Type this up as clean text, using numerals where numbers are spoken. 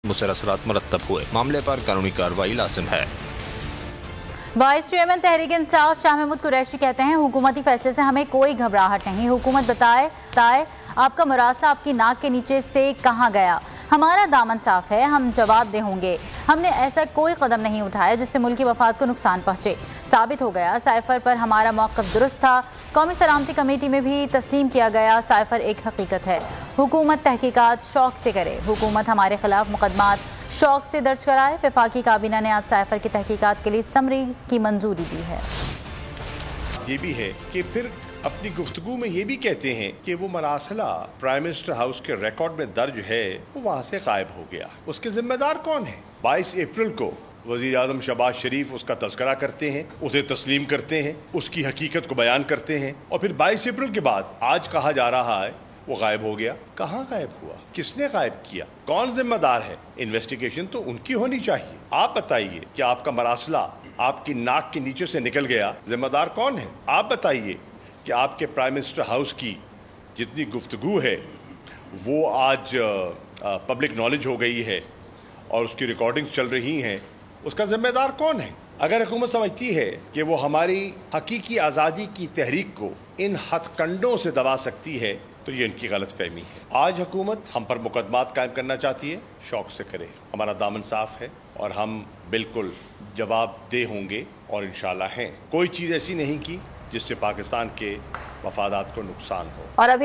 मुसर असरात मरतब हुए। मामले पर कानूनी कार्रवाई लाजिम है। वाइस चेयरमैन तहरीक इंसाफ शाह महमूद कुरैशी कहते हैं, हुकूमती फैसले से हमें कोई घबराहट नहीं। हुकूमत बताए आपका मरासला आपकी नाक के नीचे से कहाँ गया। हमारा दामन साफ है, हम जवाबदेह होंगे। हमने ऐसा कोई कदम नहीं उठाया जिससे मुल्क की वफाद को नुकसान पहुंचे। साबित हो गया साइफर पर हमारा मौक़िफ़ दुरुस्त था। कौमी सलामती कमेटी में भी तस्लीम किया गया साइफर एक हकीकत है। हुकूमत तहकीकात शौक से करे। हुकूमत हमारे खिलाफ मुकदमात शौक से दर्ज कराए। वफाकी काबीना ने आज साइफर की तहकीकात के लिए समरी की मंजूरी दी है। ये भी है कि फिर अपनी गुफ्तगू में ये भी कहते हैं कि वो मरासला प्राइम मिनिस्टर हाउस के रिकॉर्ड में दर्ज है, वो वहाँ से गायब हो गया। उसके जिम्मेदार कौन है? 22 अप्रैल को वज़ीर आज़म शहबाज शरीफ उसका तज़किरा करते हैं, उसे तस्लीम करते हैं, उसकी हकीकत को बयान करते हैं, और फिर 22 अप्रैल के बाद आज कहा जा रहा है वो गायब हो गया। कहाँ गायब हुआ? किसने गायब किया? कौन जिम्मेदार है? इन्वेस्टिगेशन तो उनकी होनी चाहिए। आप बताइए कि आपका मरासला आपकी नाक के नीचे से निकल गया, जिम्मेदार कौन है? आप बताइए कि आपके प्राइम मिनिस्टर हाउस की जितनी गुफ्तगू है वो आज पब्लिक नॉलेज हो गई है और उसकी रिकॉर्डिंग्स चल रही हैं, उसका जिम्मेदार कौन है? अगर हुकूमत समझती है कि वो हमारी हकीकी आज़ादी की तहरीक को इन हथकंडों से दबा सकती है तो ये इनकी गलत फहमी है। आज हुकूमत हम पर मुकदमात कायम करना चाहती है, शौक से करे। हमारा दामन साफ है और हम बिल्कुल जवाबदेह होंगे और इंशाल्लाह हैं। कोई चीज़ ऐसी नहीं की जिससे पाकिस्तान के मफादात को नुकसान हो। और अभी